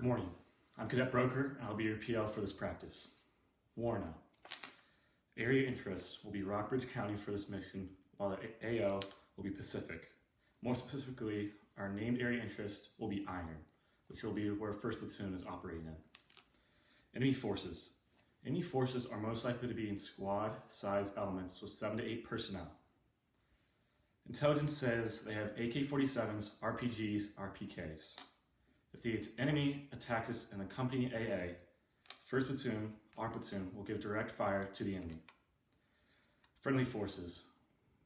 Good morning. I'm Cadet Broker, and I'll be your PL for this practice. WARNO. Area interest will be Rockbridge County for this mission, while the AO will be Pacific. More specifically, our named area interest will be Iron, which will be where 1st Platoon is operating in. Enemy forces. Enemy forces are most likely to be in squad-size elements with 7 to 8 personnel. Intelligence says they have AK-47s, RPGs, RPKs. If the enemy attacks us in the company AA, 1st Platoon, our platoon, will give direct fire to the enemy. Friendly forces.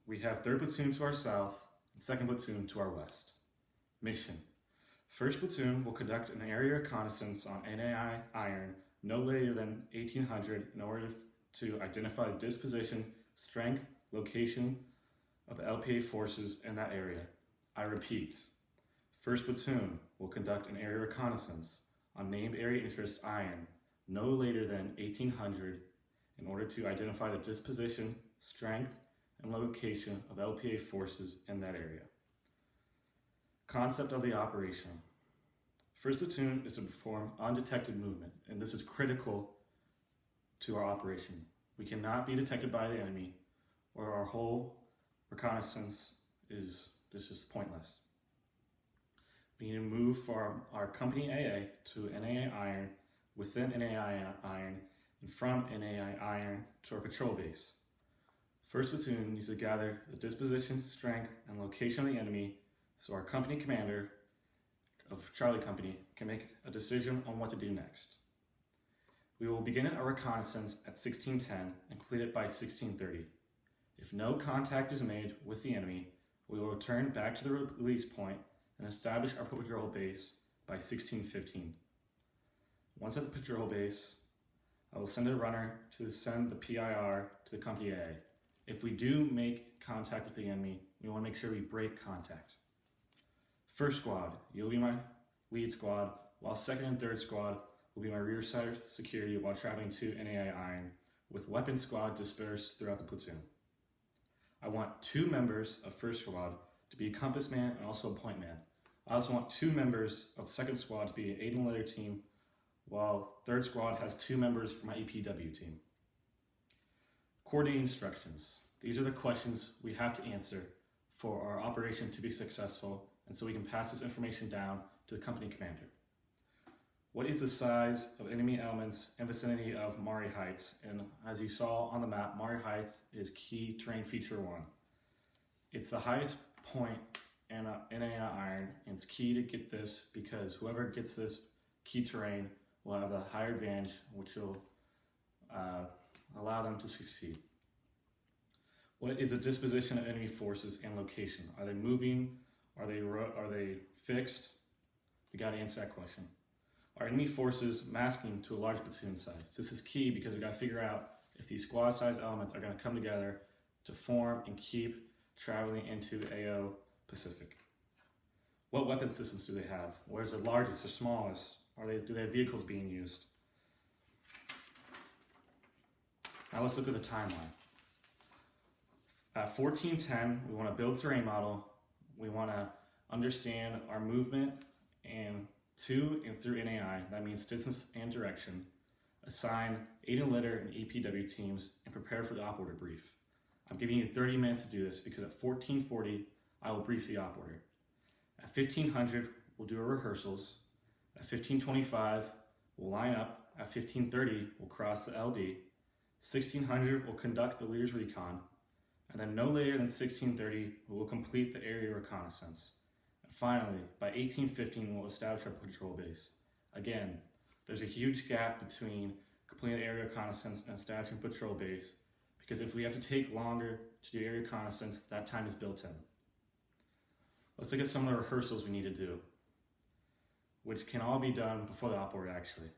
We have 3rd Platoon to our south and 2nd Platoon to our west. Mission. 1st Platoon will conduct an area reconnaissance on NAI Iron no later than 1800 in order to identify the disposition, strength, location of the LPA forces in that area. I repeat, 1st Platoon will conduct an area reconnaissance on named area interest Iron no later than 1800 in order to identify the disposition, strength, and location of LPA forces in that area. Concept of the operation. 1st Platoon is to perform undetected movement, and this is critical to our operation. We cannot be detected by the enemy, or our whole reconnaissance is just pointless. We need to move from our company AA to NAI Iron, within NAI Iron, and from NAI Iron to our patrol base. 1st Platoon needs to gather the disposition, strength, and location of the enemy so our company commander of Charlie Company can make a decision on what to do next. We will begin our reconnaissance at 1610 and complete it by 1630. If no contact is made with the enemy, we will return back to the release point and establish our patrol base by 1615. Once at the patrol base, I will send a runner to send the PIR to the company A. If we do make contact with the enemy, we want to make sure we break contact. 1st Squad, you'll be my lead squad, while 2nd and 3rd Squad will be my rear side security while traveling to NAI Iron, with weapon squad dispersed throughout the platoon. I want 2 members of 1st Squad to be a compass man and also a point man. I also want 2 members of 2nd Squad to be an aid and letter team, while 3rd Squad has 2 members for my EPW team. Coordinating instructions. These are the questions we have to answer for our operation to be successful, and so we can pass this information down to the company commander. What is the size of enemy elements in vicinity of Maury Heights? And as you saw on the map, Maury Heights is key terrain feature 1. It's the highest point in NAI Iron, and it's key to get this because whoever gets this key terrain will have the higher advantage, which will allow them to succeed. What is the disposition of enemy forces and location? Are they moving? Are they fixed? We got to answer that question. Are enemy forces masking to a large platoon size? This is key because we got to figure out if these squad size elements are going to come together to form and keep traveling into the AO Pacific. What weapon systems do they have? Where's the largest or smallest? Do they have vehicles being used? Now let's look at the timeline. At 1410, we want to build a terrain model. We want to understand our movement and to and through NAI, that means distance and direction, assign aid and letter and EPW teams, and prepare for the op order brief. I'm giving you 30 minutes to do this because at 1440, I will brief the op order. At 1500, we'll do our rehearsals. At 1525, we'll line up. At 1530, we'll cross the LD. 1600, we'll conduct the leader's recon. And then no later than 1630, we will complete the area reconnaissance. And finally, by 1815, we'll establish our patrol base. Again, there's a huge gap between completing the area reconnaissance and establishing patrol base, because if we have to take longer to do area reconnaissance, that time is built in. Let's look at some of the rehearsals we need to do, which can all be done before the op order actually.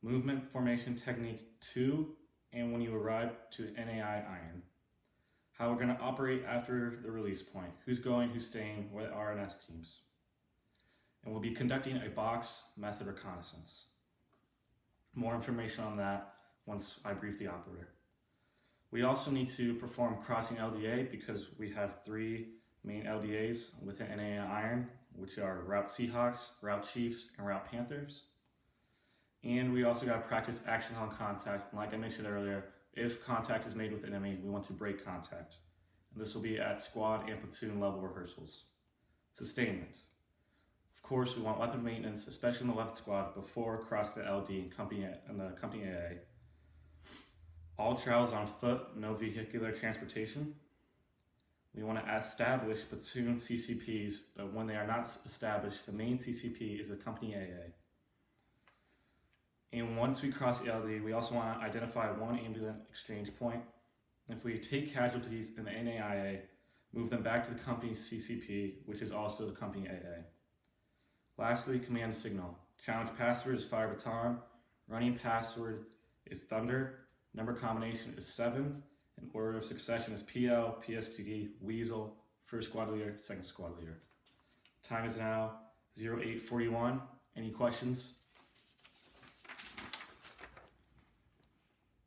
Movement, formation, technique, to and when you arrive to NAI Iron. How we're going to operate after the release point. Who's going, who's staying, what are RNS teams. And we'll be conducting a box method reconnaissance. More information on that once I brief the op order. We also need to perform crossing LDA because we have 3 main LDAs within NAI Iron, which are Route Seahawks, Route Chiefs, and Route Panthers. And we also got to practice actions on contact. And like I mentioned earlier, if contact is made with an enemy, we want to break contact. And this will be at squad and platoon level rehearsals. Sustainment. Of course, we want weapon maintenance, especially in the weapon squad, before crossing the LD and the company AA. All travels on foot, no vehicular transportation. We want to establish platoon CCPs, but when they are not established, the main CCP is a company AA. And once we cross the LD, we also want to identify one ambulance exchange point. And if we take casualties in the NAIA, move them back to the company's CCP, which is also the company AA. Lastly, command signal. Challenge password is fire baton. Running password is thunder. Number combination is 7. And order of succession is PL, PSQD, Weasel, first squad leader, second squad leader. Time is now 0841. Any questions?